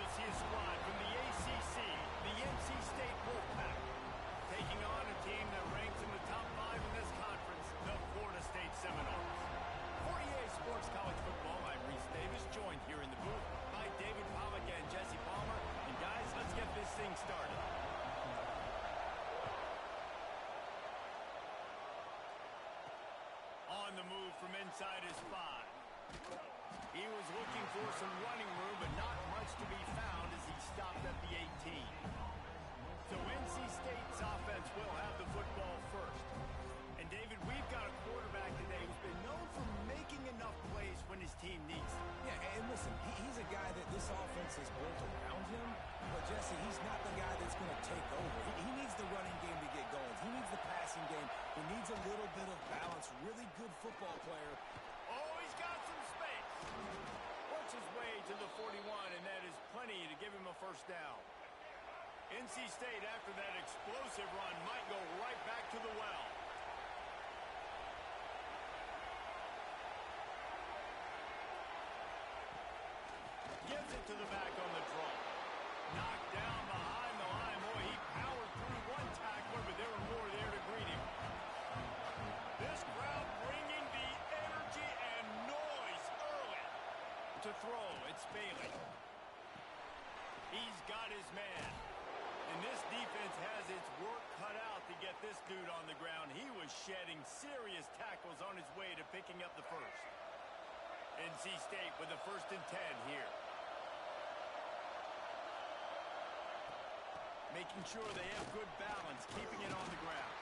we'll see a squad from the ACC, the NC State Wolfpack, taking on a team that ranks in the top 5 in this conference, the Florida State Seminoles. For EA Sports College Football, I'm Reese Davis, joined here in the booth by David Pollack and Jesse Palmer. And guys, let's get this thing started. On the move from inside his 5. He was looking for some running room, but not much to be found as he stopped at the 18. So NC State's offense will have the football first. And David, we've got a quarterback today who's been known for making enough plays when his team needs it. Yeah, and listen, he's a guy that this offense is built around him. But, Jesse, he's not the guy that's going to take over. He needs the running game to get going. He needs the passing game. He needs a little bit of balance. Really good football player. Oh, he's got some space. Works his way to the 41, and that is plenty to give him a first down. NC State, after that explosive run, might go right back to the well. Gives it to the back on the draw. Knocked down behind the line. Boy, he powered through one tackler, but there were more there to greet him. This crowd bringing the energy and noise early. To throw, it's Bailey. He's got his man. And this defense has its work cut out to get this dude on the ground. He was shedding serious tackles on his way to picking up the first. NC State with a 1st and 10 here. Making sure they have good balance, keeping it on the ground.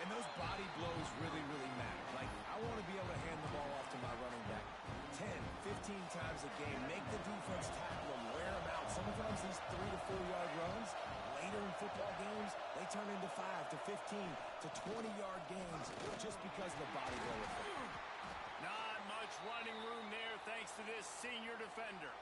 And those body blows really, really matter. Like, I want to be able to hand the ball off to my running back 10, 15 times a game. Make the defense tackle them, wear them out. Sometimes these 3 to 4 yard runs, later in football games, they turn into 5 to 15 to 20-yard games just because of the body blow effect. Not much running room there thanks to this senior defender.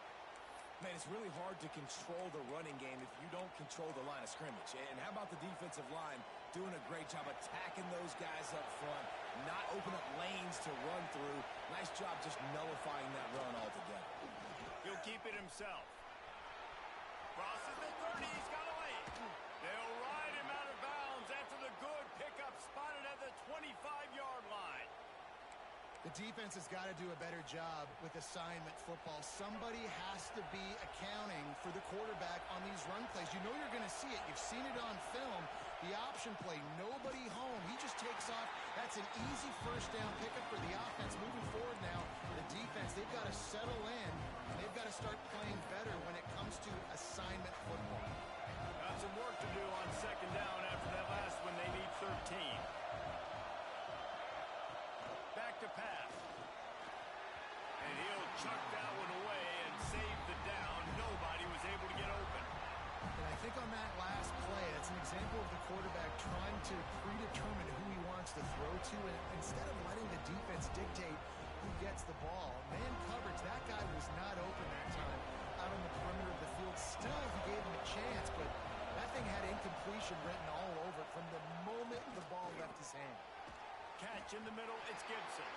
Man, it's really hard to control the running game if you don't control the line of scrimmage. And how about the defensive line doing a great job attacking those guys up front, not open up lanes to run through. Nice job just nullifying that run altogether. He'll keep it himself. Crosses the 30, he's got away. They'll ride him out of bounds after the good pickup spotted at the 25-yard line. The defense has got to do a better job with assignment football. Somebody has to be accounting for the quarterback on these run plays. You know you're going to see it. You've seen it on film. The option play, nobody home. He just takes off. That's an easy first down pickup for the offense. Moving forward now, the defense, they've got to settle in, and they've got to start playing better when it comes to assignment football. Got some work to do on 2nd down after that last one. They need 13. Back to pass. And he'll chuck that one away and save the down. Nobody was able to get open. And I think on that last play, it's an example of the quarterback trying to predetermine who he wants to throw to, and instead of letting the defense dictate who gets the ball. Man coverage, that guy was not open that time out on the perimeter of the field. Still, he gave him a chance, but that thing had incompletion written all over it from the moment the ball left his hand. Catch in the middle, it's Gibson.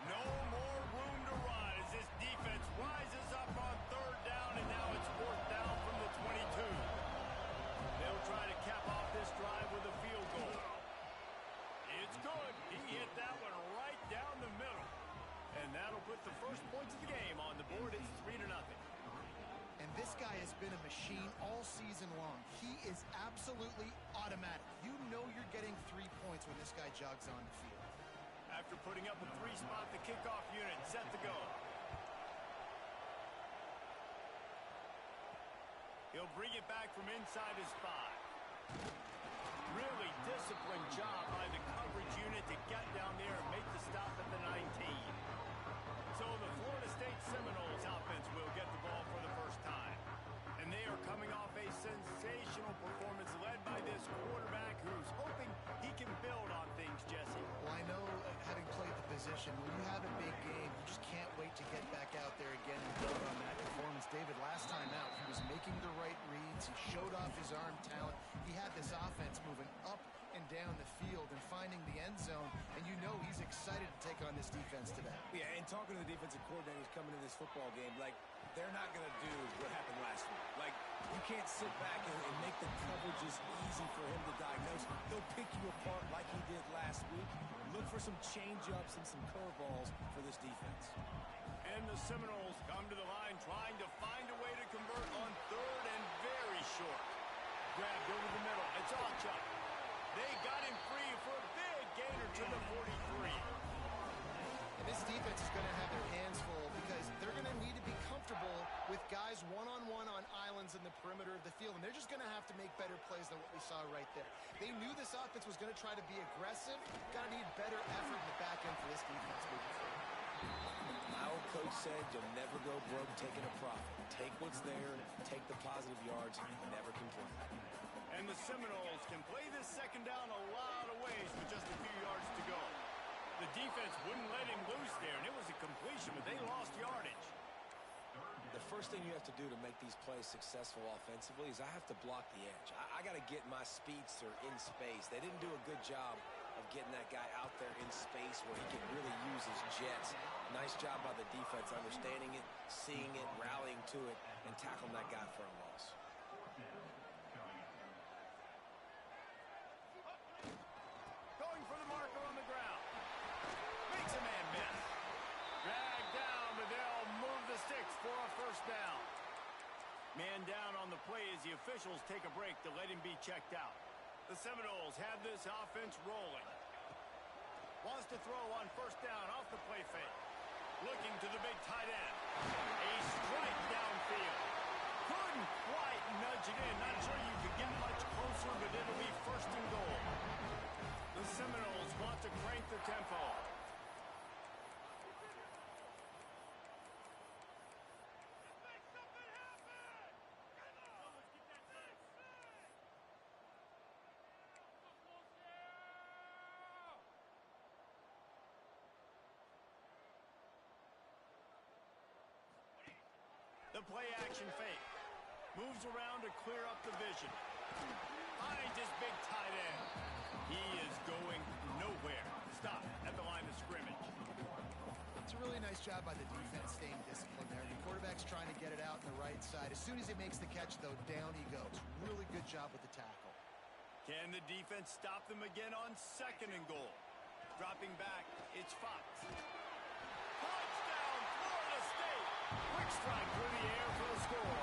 No more room to run as this defense rises up on 3rd down, and now it's 4th down from the 22. They'll try to cap off this drive with a field goal. It's good. He hit that one right down the middle. And that'll put the first points of the game on the board. It's 3-0. And this guy has been a machine all season long. He is absolutely automatic. You know you're getting 3 points when this guy jogs on the field. After putting up a 3-spot, the kickoff unit set to go. He'll bring it back from inside his 5. Really disciplined job by the coverage unit to get down there and make the stop at the 19. So the Florida State Seminoles offense will get the ball for the first time. And they are coming off a sensational performance led by this quarterback who's hoping he can build on things, Jesse. Well, I know, having played the position, when you have a big game, you just can't wait to get back out there again and build on that performance. David, last time out, he was making the right reads. He showed off his arm talent. He had this offense moving up and down the field and finding the end zone. And you know he's excited to take on this defense today. Yeah, and talking to the defensive coordinators coming into this football game, like, they're not going to do what happened last week. Like, you can't sit back and make the coverages easy for him to diagnose. They'll pick you apart like he did last week. Look for some change-ups and some curveballs for this defense. And the Seminoles come to the line trying to find a way to convert on third and very short. Grabbed over the middle. It's all Chuck. They got him free for a big gainer to the 43. And this defense is going to have their hands full because they're going to need to be comfortable with guys one-on-one on islands in the perimeter of the field. And they're just going to have to make better plays than what we saw right there. They knew this offense was going to try to be aggressive. Got to need better effort in the back end for this defense moving forward. My old coach said you'll never go broke taking a profit. Take what's there, take the positive yards, never complain. And the Seminoles can play this second down a lot of ways with just a few yards to go. The defense wouldn't let him loose there, and it was a completion, but they lost yardage. The first thing you have to do to make these plays successful offensively is I have to block the edge. I got to get my speedster in space. They didn't do a good job of getting that guy out there in space where he can really use his jets. Nice job by the defense understanding it, seeing it, rallying to it, and tackling that guy for a loss. Going for the marker on the ground. Makes a man miss. Dragged down, but they'll move the sticks for a first down. Man down on the play as the officials take a break to let him be checked out. The Seminoles have this offense rolling. Wants to throw on first down off the play fake. Looking to the big tight end. A strike downfield. Couldn't quite nudge it in. Not sure you could get much closer, but it'll be first and goal. The Seminoles want to crank the tempo. The play-action fake. Moves around to clear up the vision. Finds his big tight end. He is going nowhere. Stop at the line of scrimmage. It's a really nice job by the defense staying disciplined there. The quarterback's trying to get it out on the right side. As soon as he makes the catch, though, down he goes. Really good job with the tackle. Can the defense stop them again on second and goal? Dropping back, it's Fox. Touchdown, Florida State! Quick strike through the air for the score.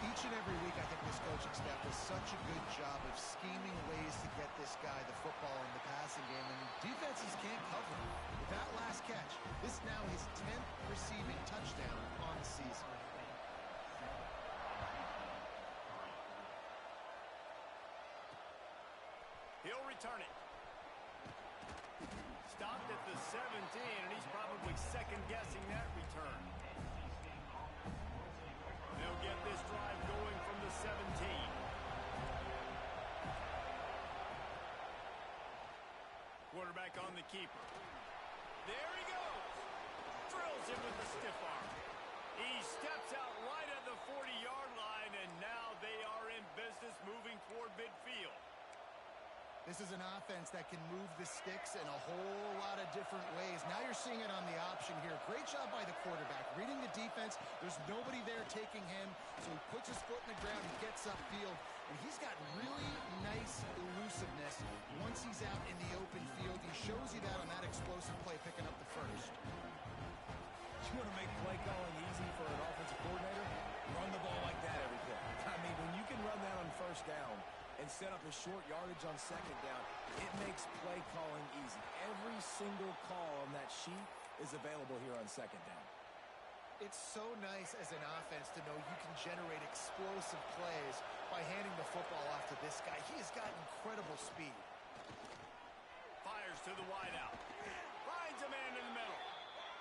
Each and every week, I think this coaching staff does such a good job of scheming ways to get this guy the football in the passing game, and defenses can't cover him. With that last catch, this is now his 10th receiving touchdown on the season. He'll return it. Stopped at the 17, and he's probably second-guessing that return. They'll get this drive going from the 17. Quarterback on the keeper. There he goes. Drills him with the stiff arm. He steps out right at the 40-yard line, and now they are in business moving toward midfield. This is an offense that can move the sticks in a whole lot of different ways. Now you're seeing it on the option here. Great job by the quarterback. Reading the defense, there's nobody there taking him, so he puts his foot in the ground, he gets upfield, and he's got really nice elusiveness once he's out in the open field. He shows you that on that explosive play, picking up the first. You want to make play calling easy for an offensive coordinator? Run the ball like that every play. I mean, when you can run that on first down and set up a short yardage on second down, it makes play calling easy. Every single call on that sheet is available here on second down. It's so nice as an offense to know you can generate explosive plays by handing the football off to this guy. He has got incredible speed. Fires to the wideout. Finds a man in the middle.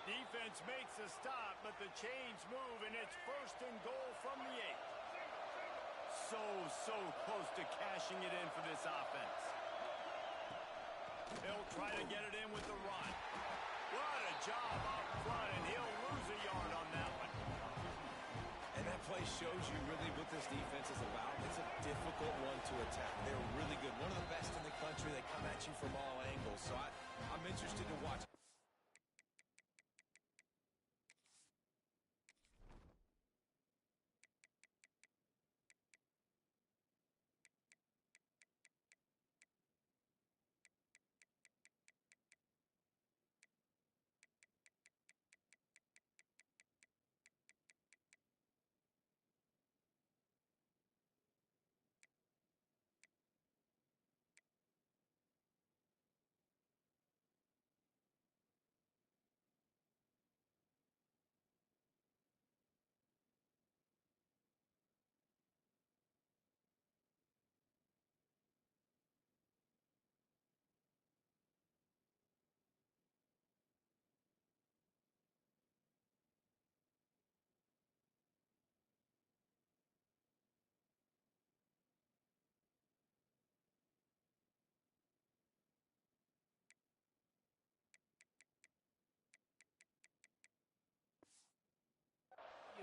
Defense makes a stop, but the chains move, and it's first and goal from the 8. So close to cashing it in for this offense. They'll try to get it in with the run. What a job up front, and he'll lose a yard on that one. And that play shows you really what this defense is about. It's a difficult one to attack. They're really good. One of the best in the country. They come at you from all angles. So I'm interested to watch.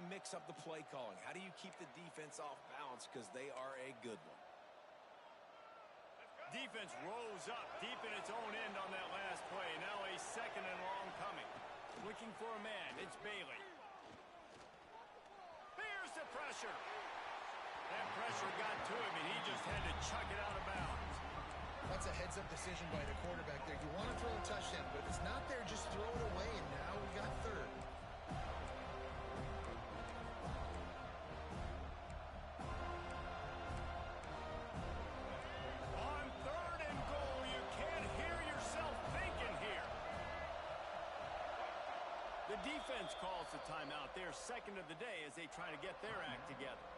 you mix up the play calling? How do you keep the defense off balance? Because they are a good one. Defense rolls up deep in its own end on that last play. Now a second and long coming. Looking for a man. It's Bailey. Here's the pressure. That pressure got to him, and he just had to chuck it out of bounds. That's a heads-up decision by the quarterback there. You want to throw a touchdown, but if it's not there, just throw it away, and now we got third. On third and goal, you can't hear yourself thinking here. The defense calls the timeout. Their second of the day as they try to get their act together.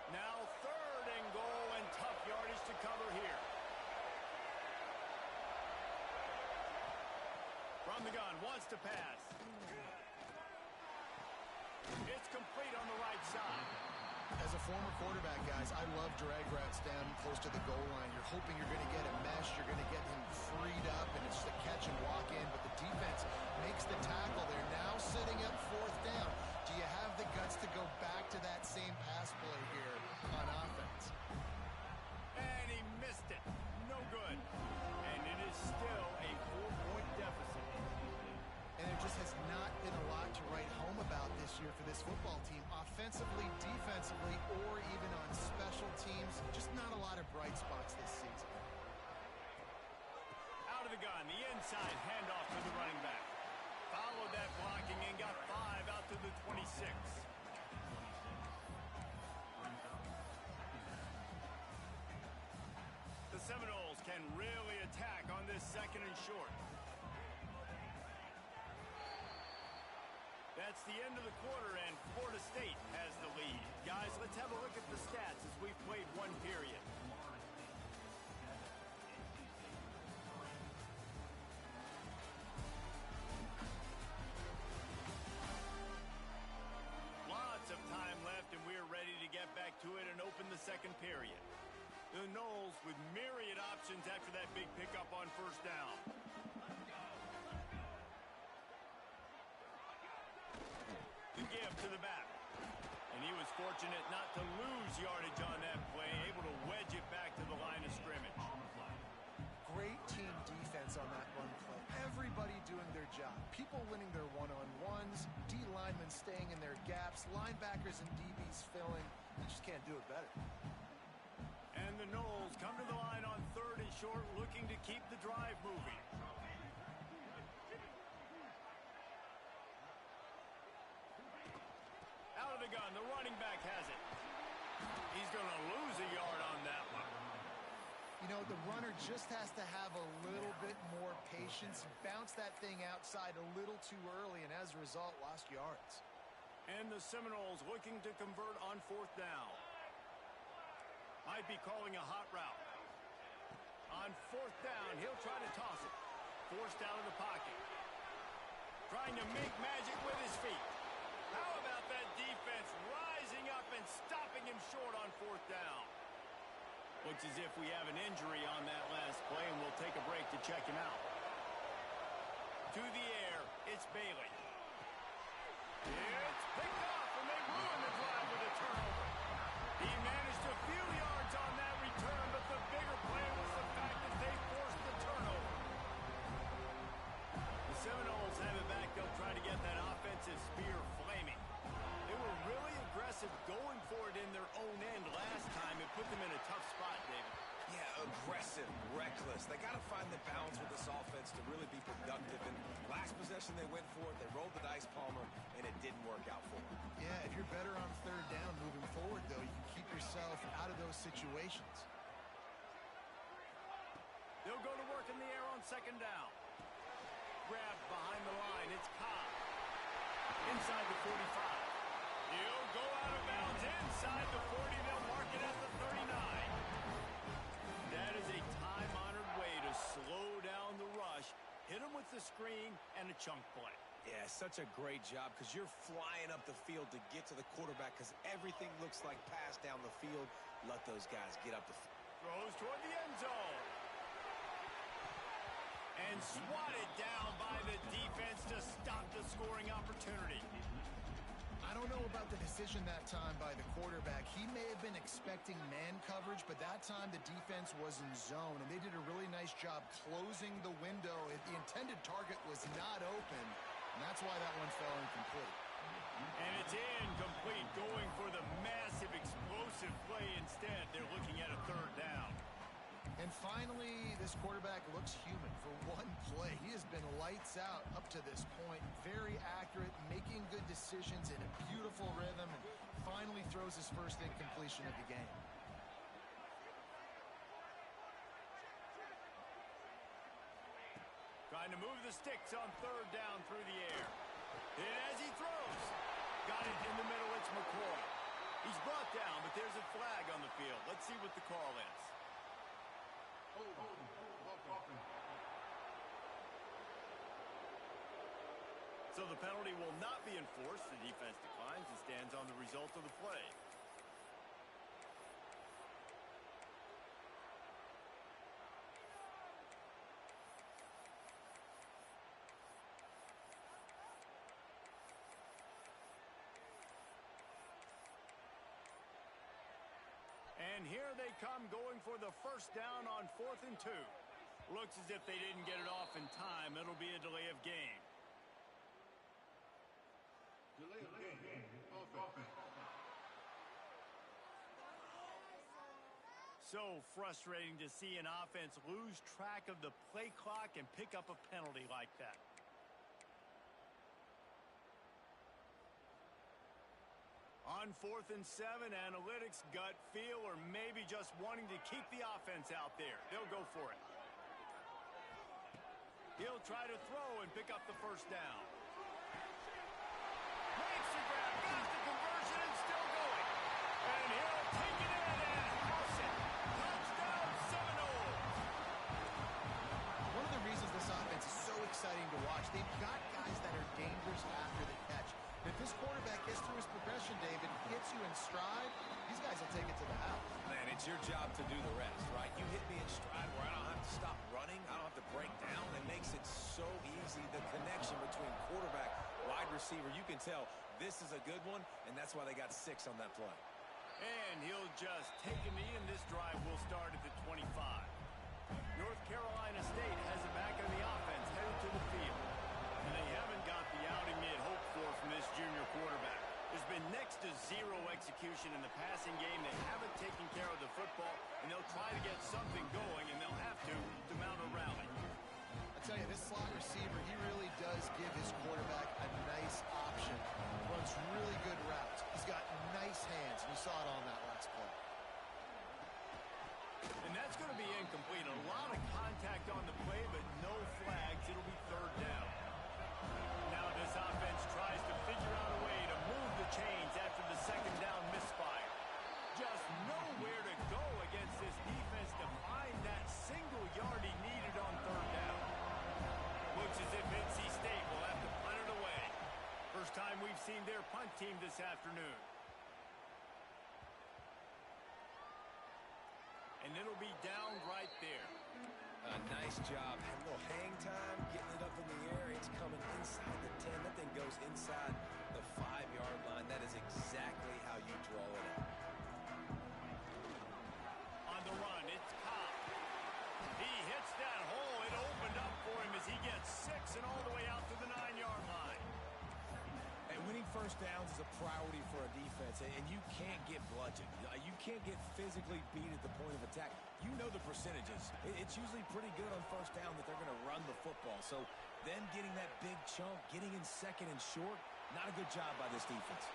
Now third and goal and tough yardage to cover here. From the gun, wants to pass. It's complete on the right side. As a former quarterback, guys, I love drag routes down close to the goal line. You're hoping you're going to get a mesh. You're going to get him freed up, and it's just a catch and walk in. But the defense makes the tackle. They're now setting up fourth down. Do you have the guts to go back to that same pass play here on offense? And he missed it. No good. And it is still a 4-point deficit. And there just has not been a lot to write home about this year for this football team. Offensively, defensively, or even on special teams. Just not a lot of bright spots this season. Out of the gun, the inside handoff to the running back. Followed that blocking and got 5 out to the 26. The Seminoles can really attack on this second and short. That's the end of the quarter, and Florida State has the lead. Guys, let's have a look at the stats as we've played one period. Lots of time left, and we're ready to get back to it and open the second period. The Noles with myriad options after that big pickup on first down. The give to the back. And he was fortunate not to lose yardage on that play, able to wedge it back to the line of scrimmage. Great team defense on that run play. Everybody doing their job. People winning their one-on-ones, D linemen staying in their gaps, linebackers and DBs filling. You just can't do it better. And the Noles come to the line on third and short, looking to keep the drive moving. Out of the gun, the running back has it. He's going to lose a yard on that one. You know, the runner just has to have a little bit more patience. Bounce that thing outside a little too early, and as a result, lost yards. And the Seminoles looking to convert on fourth down. Might be calling a hot route. On fourth down, he'll try to toss it. Forced out of the pocket. Trying to make magic with his feet. How about that defense rising up and stopping him short on fourth down? Looks as if we have an injury on that last play, and we'll take a break to check him out. To the air, it's Bailey. It's picked off, and they ruin the drive with a turnover. He managed a few yards on that return, but the bigger play was the fact that they forced the turnover. The Seminoles have it back. They'll try to get that offensive spear flaming. They were really aggressive going for it in their own end last time. It put them in a tough spot, David. Yeah, aggressive, reckless. They got to find the balance with this offense to really be productive. And last possession they went for it, they rolled the dice, Palmer, and it didn't work out for them. Yeah, if you're better on third down moving forward, though, you can keep yourself out of those situations. They'll go to work in the air on second down. Grabbed behind the line. It's Cobb. Inside the 45. He'll go out of bounds inside the 40. They'll mark it at the 39. That is a time-honored way to slow down the rush, hit him with the screen, and a chunk play. Yeah, such a great job because you're flying up the field to get to the quarterback because everything looks like pass down the field. Let those guys get up the field. Throws toward the end zone. And swatted down by the defense to stop the scoring opportunity. I don't know about the decision that time by the quarterback. He may have been expecting man coverage, but that time the defense was in zone, and they did a really nice job closing the window. The intended target was not open, and that's why that one fell incomplete. And it's incomplete, going for the massive explosive play instead. They're looking at a third down. And finally, this quarterback looks human for one play. He has been lights out up to this point. Very accurate, making good decisions in a beautiful rhythm, and finally throws his first incompletion of the game. Trying to move the sticks on third down through the air. And as he throws, got it in the middle, it's McCoy. He's brought down, but there's a flag on the field. Let's see what the call is. So the penalty will not be enforced. The defense declines and stands on the result of the play. And here they come, going for the first down on 4th and 2. Looks as if they didn't get it off in time. It'll be a delay of game. Delay of game. So frustrating to see an offense lose track of the play clock and pick up a penalty like that. On 4th and 7, analytics, gut feel, or maybe just wanting to keep the offense out there. They'll go for it. He'll try to throw and pick up the first down. Makes the grab, got the conversion, and still going. And he'll take it in and house it. Touchdown Seminoles. One of the reasons this offense is so exciting to watch, they've got guys that are dangerous after the catch. If this quarterback gets through his progression, David, hits you in stride, these guys will take it to the house. Man, it's your job to do the rest, right? You hit me in stride where I don't have to stop running. I don't have to break down. It makes it so easy. The connection between quarterback, wide receiver, you can tell this is a good one, and that's why they got 6 on that play. And he'll just take a knee, and this drive will start at the 25. North Carolina State has it back on the offense, headed to the field. And they haven't got the outing they had hoped for from this junior quarterback. There's been next to zero execution in the passing game. They haven't taken care of the football, and they'll try to get something going, and they'll have to mount a rally. I tell you, this slot receiver, he really does give his quarterback a nice option. Runs really good routes. He's got nice hands, and you saw it on that last play. And that's going to be incomplete. A lot of contact on the play, but no flags. It'll be third down. Now this offense tries to figure out a way to move the chains after the second down misfire. Just nowhere to go against this defense to find that single yard he needed on third down. Looks as if NC State will have to punt it away. First time we've seen their punt team this afternoon. And it'll be down right there. Nice job. Had a little hang time, getting it up in the air. It's coming inside the 10. That thing goes inside the 5-yard line. That is exactly how you draw it up. On the run, it's Cobb. He hits that hole. It opened up for him as he gets 6 and all the way out to the 9-yard line. And winning first downs is a priority for a defense, and you can't get bludgeoned. You can't get physically beat at the point of attack. You know the percentages. It's usually pretty good on first down that they're going to run the football. So then getting that big chunk, getting in second and short, not a good job by this defense.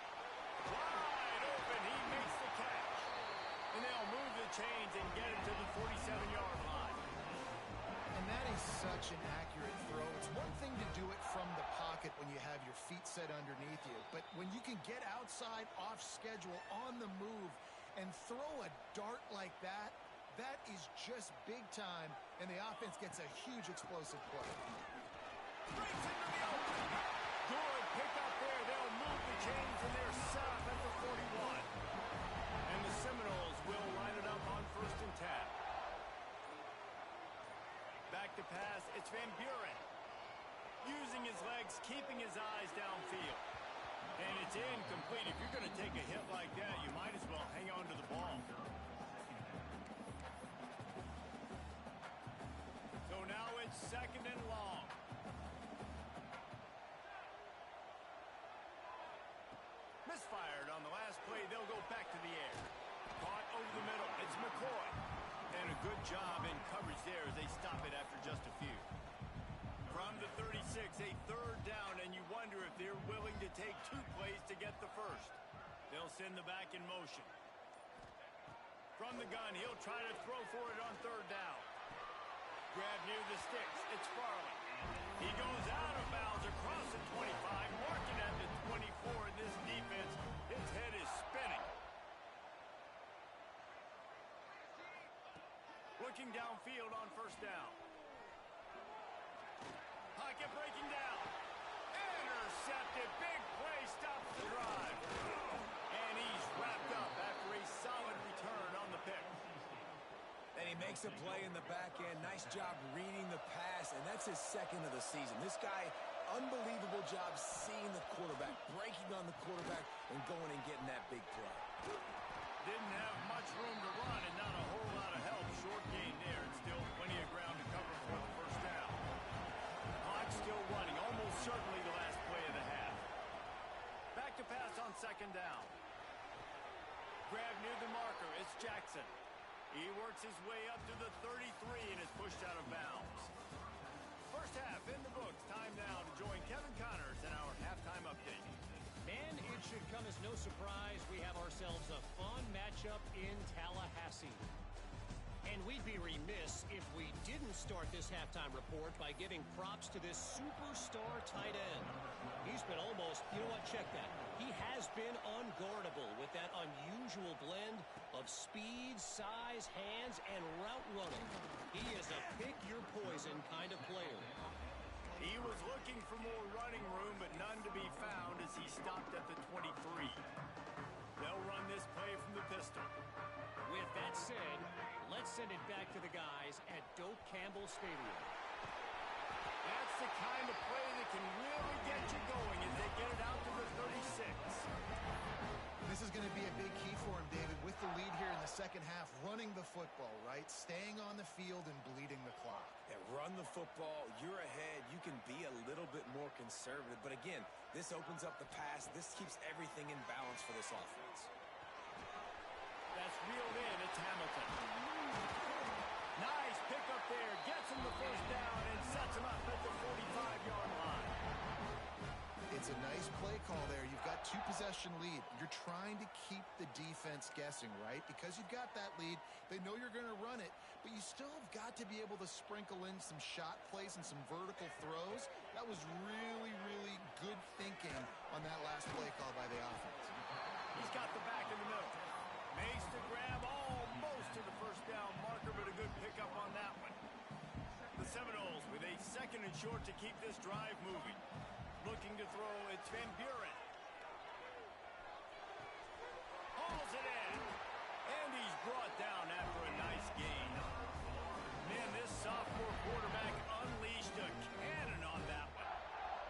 Wide open, he makes the catch. And they'll move the chains and get it to the 47-yard line. And that is such an accurate throw. It's one thing to do it from the pocket when you have your feet set underneath you, but when you can get outside, off schedule, on the move, and throw a dart like that, that is just big time, and the offense gets a huge explosive play. Breaks into the open. Good pickup there. They'll move the chains, and they're set up at the 41. And the Seminoles will line it up on 1st and 10. Back Back to pass, it's Van Buren. Using his legs, keeping his eyes downfield. And it's incomplete. If you're going to take a hit like that, you might as well hang on to the ball. So now it's 2nd and long. Misfired on the last play. They'll go back to the air. Caught over the middle. It's McCoy. And a good job in coverage there as they stop it after just a few. From the 36, a 3rd down, and you wonder if they're willing to take 2 plays to get the first. They'll send the back in motion. From the gun, he'll try to throw for it on 3rd down. Grab near the sticks. It's Farley. He goes out of bounds across the 25, marking at the 24. In this defense, his head is spinning. Looking downfield on 1st down. Pocket breaking down. Intercepted. Big play stops the drive. And he's wrapped up after a solid return on the pick. And he makes a play in the back end. Nice job reading the pass, and that's his 2nd of the season. This guy, unbelievable job seeing the quarterback, breaking on the quarterback, and going and getting that big play. Didn't have much room to run and not a whole lot of help. Short gain there, and still plenty of ground to cover for the 1st down. Clock still running, almost certainly the last play of the half. Back to pass on 2nd down. Grab near the marker, it's Jackson. He works his way up to the 33 and is pushed out of bounds. First half in the books. Time now to join Kevin Connors in our halftime update. And it should come as no surprise we have ourselves a fun matchup in Tallahassee. And we'd be remiss if we didn't start this halftime report by giving props to this superstar tight end. He's been almost, you know what, check that. He has been unguardable with that unusual blend of speed, size, hands, and route running. He is a pick-your-poison kind of player. He was looking for more running room, but none to be found as he stopped at the 23. They'll run this play from the pistol. With that said, let's send it back to the guys at Doak Campbell Stadium. That's the kind of play that can really get you going as they get it out to the 36. This is going to be a big key for him, David, with the lead here in the 2nd half, running the football, right? Staying on the field and bleeding the clock. Yeah, run the football. You're ahead. You can be a little bit more conservative. But again, this opens up the pass. This keeps everything in balance for this offense. That's reeled in. It's Hamilton. Nice pick up there. Gets him the 1st down and sets him up at the 45-yard line. It's a nice play call there. You've got 2-possession lead. You're trying to keep the defense guessing, right? Because you've got that lead. They know you're going to run it, but you still have got to be able to sprinkle in some shot plays and some vertical throws. That was really, really good thinking on that last play call by the offense. He's got the back in the middle. Makes the grab almost to the 1st down marker, but a good pickup on that one. The Seminoles with a 2nd and short to keep this drive moving. Looking to throw, it's Van Buren. Hauls it in. And he's brought down after a nice gain. Man, this sophomore quarterback unleashed a cannon on that one.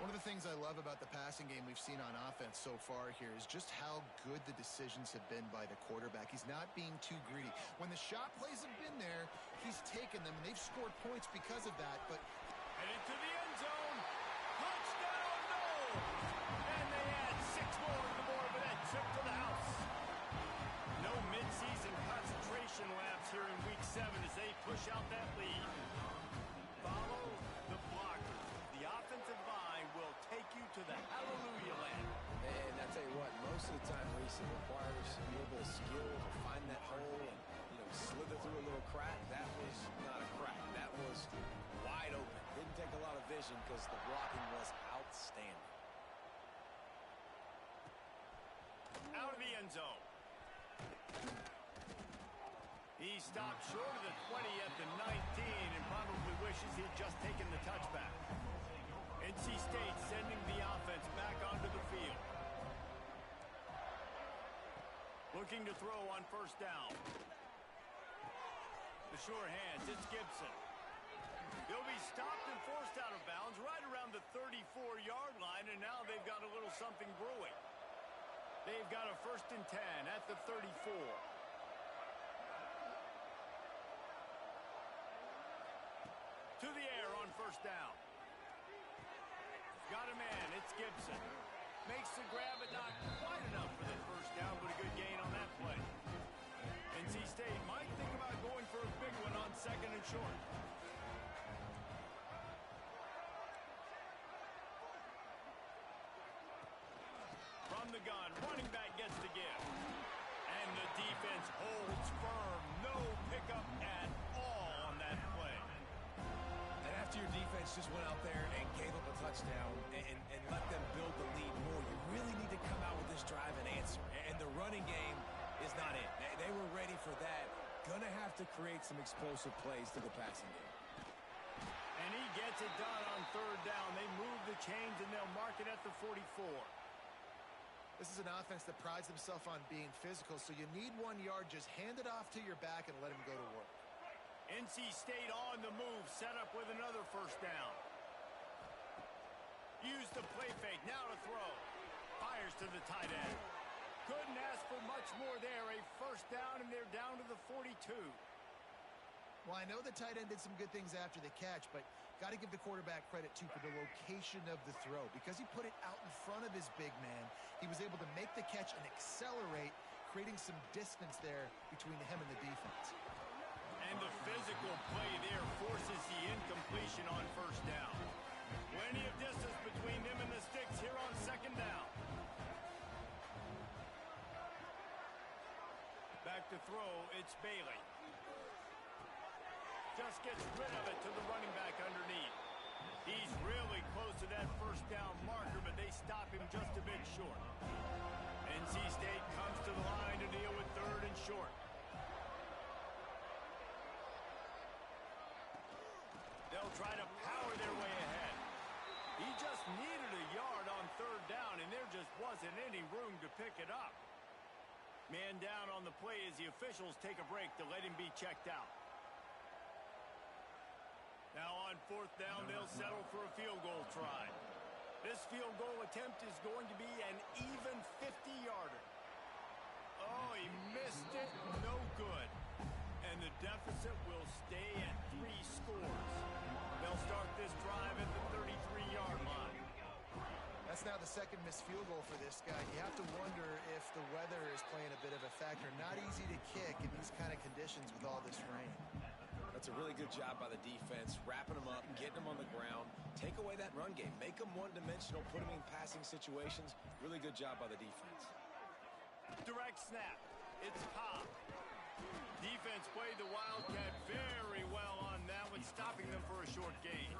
One of the things I love about the passing game we've seen on offense so far here is just how good the decisions have been by the quarterback. He's not being too greedy. When the shot plays have been there, he's taken them, and they've scored points because of that. But headed to the end zone. Touchdown, no! And they add 6 more to the board with that trip to the house. No midseason concentration laps here in Week 7 as they push out that lead. Follow the blockers. The offensive line will take you to the hallelujah land. And I tell you what, most of the time, Reese, it requires a little bit of skill to find that hole and, slither through a little crack. That was not a crack. That was wide open. Didn't take a lot of vision because the blocking was outstanding. Out of the end zone. He stopped short of the 20 at the 19 and probably wishes he'd just taken the touchback. NC State sending the offense back onto the field. Looking to throw on 1st down. The sure hands, it's Gibson. They'll be stopped and forced out of bounds right around the 34-yard line, and now they've got a little something brewing. They've got a 1st and 10 at the 34. To the air on 1st down. Got a man. It's Gibson. Makes the grab, but not quite enough for the 1st down, but a good gain on that play. NC State might think about going for a big one on 2nd and short. From the gun, running back gets the give. And the defense holds firm. No pickup at all on that play. And after your defense just went out there and gave up a touchdown and let them build the lead more, you really need to come out with this drive and answer. And the running game is not it. They were ready for that. Gonna have to create some explosive plays to the passing game. And he gets it done on 3rd down. They move the chains, and they'll mark it at the 44. This is an offense that prides themselves on being physical, so you need 1 yard. Just hand it off to your back and let him go to work. NC State on the move, set up with another 1st down. Use the play fake, now to throw. Fires to the tight end. Couldn't ask for much more there. A 1st down, and they're down to the 42. Well, I know the tight end did some good things after the catch, but got to give the quarterback credit, too, for the location of the throw. Because he put it out in front of his big man, he was able to make the catch and accelerate, creating some distance there between him and the defense. And the physical play there forces the incompletion on 1st down. Plenty of distance between them and the sticks here on 2nd down. Back to throw, it's Bailey. Just gets rid of it to the running back underneath. He's really close to that 1st down marker, but they stop him just a bit short. NC State comes to the line to deal with 3rd and short. They'll try to power their way ahead. He just needed a yard on 3rd down, and there just wasn't any room to pick it up. Man down on the play as the officials take a break to let him be checked out. Now on 4th down, they'll settle for a field goal try. This field goal attempt is going to be an even 50-yarder. Oh, he missed it. No good. And the deficit will stay at 3 scores. They'll start this drive at the 33-yard line. That's now the 2nd missed field goal for this guy. You have to wonder if the weather is playing a bit of a factor. Not easy to kick in these kind of conditions with all this rain. That's a really good job by the defense, wrapping them up, getting them on the ground, take away that run game, make them one-dimensional, put them in passing situations. Really good job by the defense. Direct snap. It's Pop. Defense played the Wildcat very well on that one, stopping them for a short gain.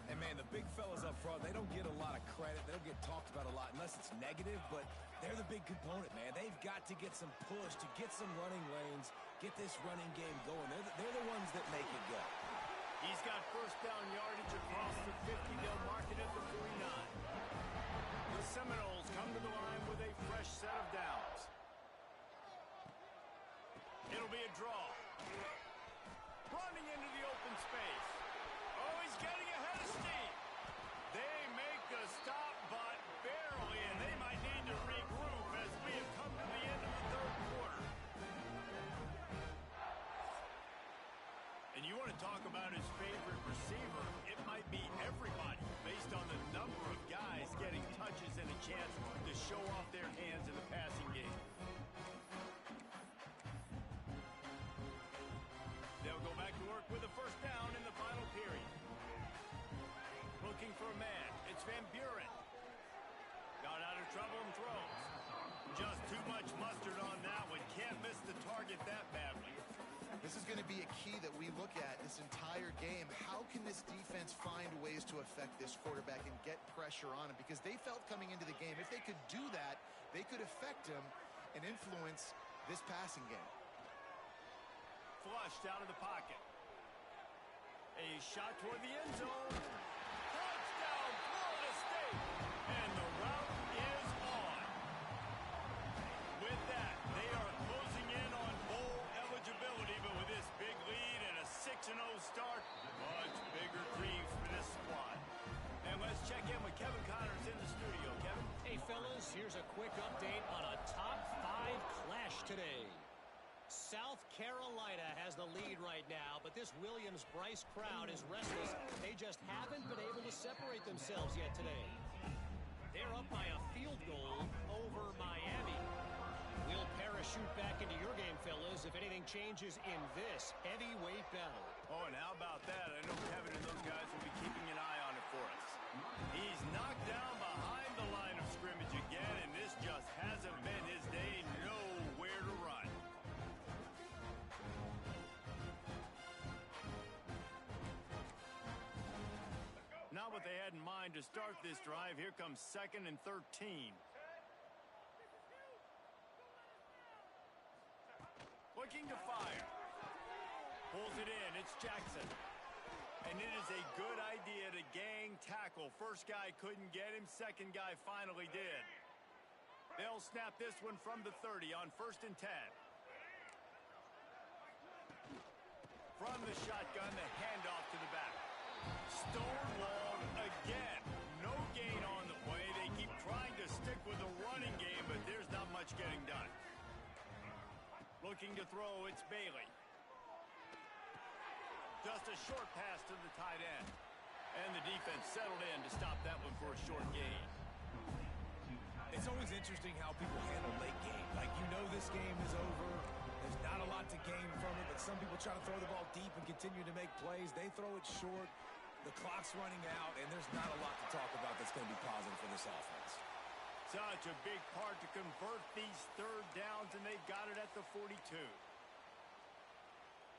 And, man, the big fellas up front, they don't get a lot of credit. They don't get talked about a lot unless it's negative, but they're the big component, man. They've got to get some push to get some running lanes, get this running game going. They're the ones that make it go. He's got 1st down yardage across the 50. They'll mark it at the 49. The Seminoles come to the line with a fresh set of downs. It'll be a draw. Running into the open space. Oh, he's getting ahead of steam. They make the stop, but barely, and they might need to regroup as we have come to the end of the 3rd quarter. And you want to talk about his favorite receiver, it might be everybody, based on the number of guys getting touches and a chance to show off their hands in the passing game. They'll go back to work with a 1st down in the final period. Looking for a man. It's Van Buren. Got out of trouble and throws. Just too much mustard on that one. Can't miss the target that badly. This is going to be a key that we look at this entire game. How can this defense find ways to affect this quarterback and get pressure on him? Because they felt coming into the game, if they could do that, they could affect him and influence this passing game. Flushed out of the pocket. A shot toward the end zone. Touchdown, Florida State. And the route is on. With that, they are closing in on bowl eligibility, but with this big lead and a 6-0 start, much bigger dreams for this squad. And let's check in with Kevin Connors in the studio. Kevin? Hey, fellas, here's a quick update on a top 5 clash today. South Carolina has the lead right now, but this Williams-Brice crowd is restless. They just haven't been able to separate themselves yet today. They're up by a field goal over Miami. We'll parachute back into your game, fellas, if anything changes in this heavyweight battle. Oh, and how about that? I know Kevin and those guys will be keeping an eye on it for us. He's knocked down behind the line of scrimmage again, and this just hasn't been his day. Nowhere to run. Not what they had in mind to start this drive. Here comes 2nd and 13. Looking to fire. Pulls it in. It's Jackson. And it is a good idea to gang tackle. First guy couldn't get him. Second guy finally did. They'll snap this one from the 30 on 1st and 10. From the shotgun, the handoff to the back. Stonewalled again. No gain on the play. They keep trying to stick with the running game, but there's not much getting done. Looking to throw, it's Bailey. Just a short pass to the tight end. And the defense settled in to stop that one for a short gain. It's always interesting how people handle late game. Like, you know this game is over. There's not a lot to gain from it, but some people try to throw the ball deep and continue to make plays. They throw it short. The clock's running out, and there's not a lot to talk about that's going to be positive for this offense. Such a big part to convert these third downs, and they've got it at the 42.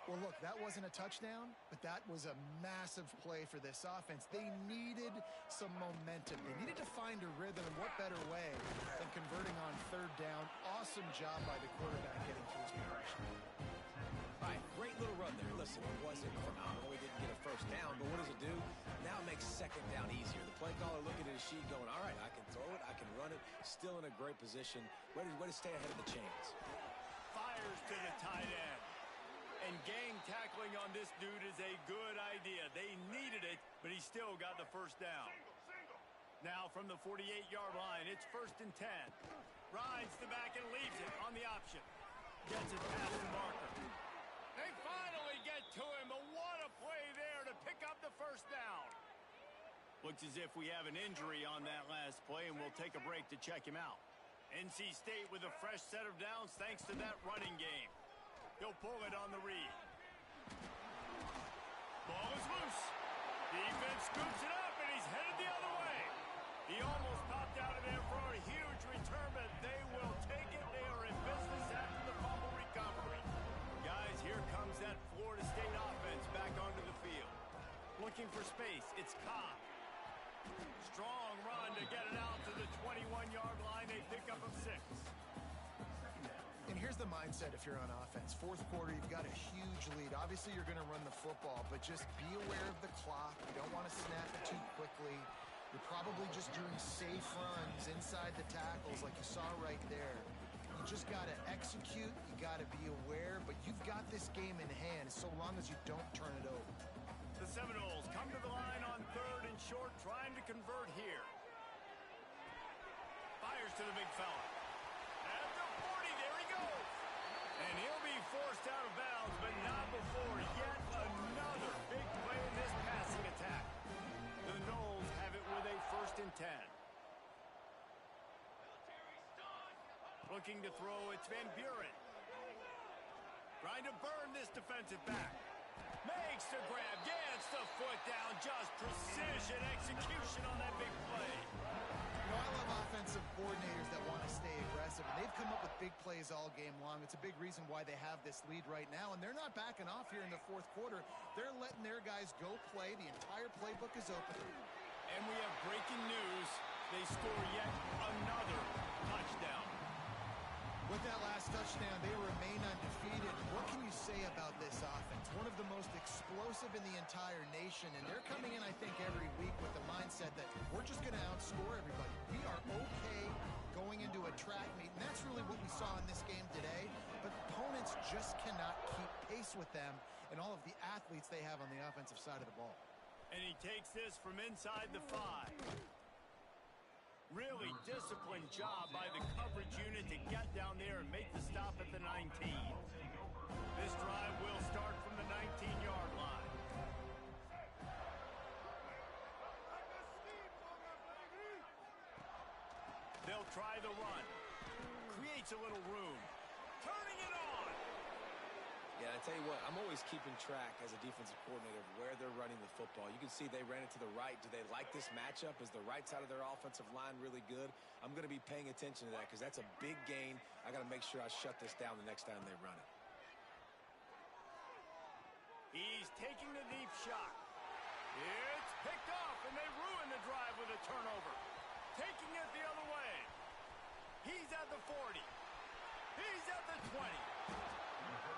Well, look, that wasn't a touchdown, but that was a massive play for this offense. They needed some momentum. They needed to find a rhythm, and what better way than converting on third down. Awesome job by the quarterback getting to his position. All right, great little run there. Listen, it wasn't phenomenal. He didn't get a first down, but what does it do? Now it makes second down easier. The play caller looking at his sheet going, all right, I can throw it, I can run it. Still in a great position. Way to stay ahead of the chains. Fires to the tight end. And gang tackling on this dude is a good idea. They needed it, but he still got the first down. Now from the 48-yard line, it's 1st and 10. Rides the back and leaves it on the option. Gets it past the marker. They finally get to him, but what a play there to pick up the first down. Looks as if we have an injury on that last play, and we'll take a break to check him out. NC State with a fresh set of downs thanks to that running game. He'll pull it on the read. Ball is loose. Defense scoops it up, and he's headed the other way. He almost popped out of there for a huge return, but they will take it. They are in business after the fumble recovery. Guys, here comes that Florida State offense back onto the field. Looking for space. It's Cobb. Strong run to get it out to the 21-yard line. They pick up a 6. And here's the mindset if you're on offense. Fourth quarter, you've got a huge lead. Obviously, you're going to run the football, but just be aware of the clock. You don't want to snap it too quickly. You're probably just doing safe runs inside the tackles like you saw right there. You just got to execute. You got to be aware, but you've got this game in hand so long as you don't turn it over. The Seminoles come to the line on 3rd and short, trying to convert here. Fires to the big fella. At the 40, there he goes. And he'll be forced out of bounds, but not before yet another big play in this passing attack. The Noles have it with a 1st and 10. Looking to throw, it's Van Buren. Trying to burn this defensive back. Makes the grab, gets the foot down, just precision execution on that big play. You know, I love offensive coordinators that want to stay aggressive, and they've come up with big plays all game long. It's a big reason why they have this lead right now, and they're not backing off here in the fourth quarter. They're letting their guys go play. The entire playbook is open. And we have breaking news. They score yet another touchdown. With that last touchdown, they remain undefeated. What can you say about this offense? One of the most explosive in the entire nation, and they're coming in, I think, every week with the mindset that we're just going to outscore everybody. We are okay going into a track meet, and that's really what we saw in this game today. but opponents just cannot keep pace with them and all of the athletes they have on the offensive side of the ball. And he takes this from inside the 5. Really disciplined job by the coverage unit to get down there and make the stop at the 19. This drive will start from the 19-yard line. They'll try the run. Creates a little room. Turning it on. Yeah, I tell you what, I'm always keeping track as a defensive coordinator of where they're running the football. You can see they ran it to the right. Do they like this matchup? Is the right side of their offensive line really good? I'm going to be paying attention to that because that's a big gain. I got to make sure I shut this down the next time they run it. He's taking the deep shot. It's picked off, and they ruin the drive with a turnover. Taking it the other way. He's at the 40. He's at the 20.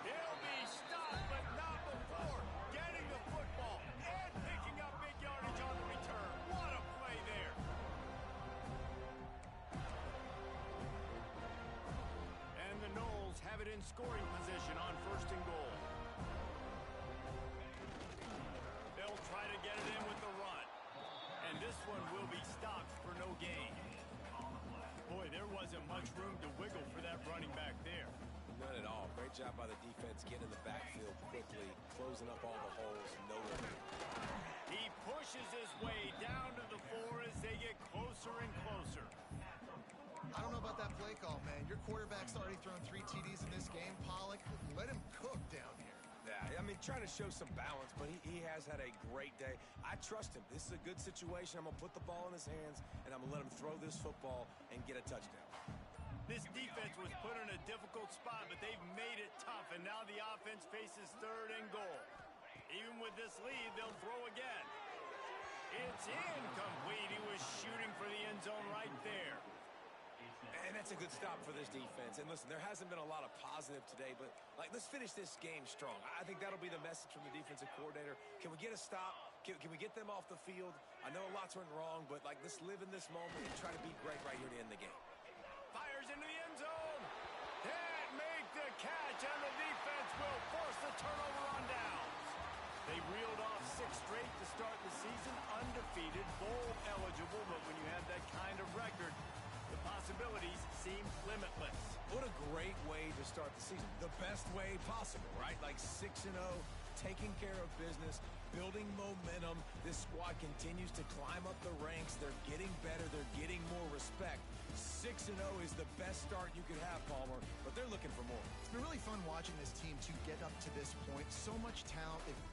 He'll be stopped, but not before getting the football and picking up big yardage on the return. What a play there. And the Noles have it in scoring position on 1st and goal. They'll try to get it in with the run. And this one will be stopped for no gain. Boy, there wasn't much room to wiggle for that running back there. None at all. Great job by the defense getting in the backfield quickly, closing up all the holes. No limit. He pushes his way down to the 4 as they get closer and closer. I don't know about that play call, man. Your quarterback's already thrown 3 TDs in this game, Pollock. Let him cook down here. Yeah, I mean, trying to show some balance, but he has had a great day. I trust him. This is a good situation. I'm going to put the ball in his hands, and I'm going to let him throw this football and get a touchdown. This defense was put in a difficult spot, but they've made it tough, and now the offense faces 3rd and goal. Even with this lead, they'll throw again. It's incomplete. He was shooting for the end zone right there. And that's a good stop for this defense. And listen, there hasn't been a lot of positive today, but let's finish this game strong. I think that'll be the message from the defensive coordinator. Can we get a stop? Can we get them off the field? I know lots went wrong, but let's live in this moment and try to be great right here to end the game. Fires into the end zone. Can't make the catch, and the defense will force the turnover on downs. They reeled off 6 straight to start the season, undefeated, bowl eligible, but when you have that kind of record, the possibilities seem limitless. What a great way to start the season. The best way possible, right? Like 6-0, taking care of business, building momentum. This squad continues to climb up the ranks. They're getting better. They're getting more respect. 6-0 is the best start you could have, Palmer, but they're looking for more. It's been really fun watching this team to get up to this point. So much talent. They've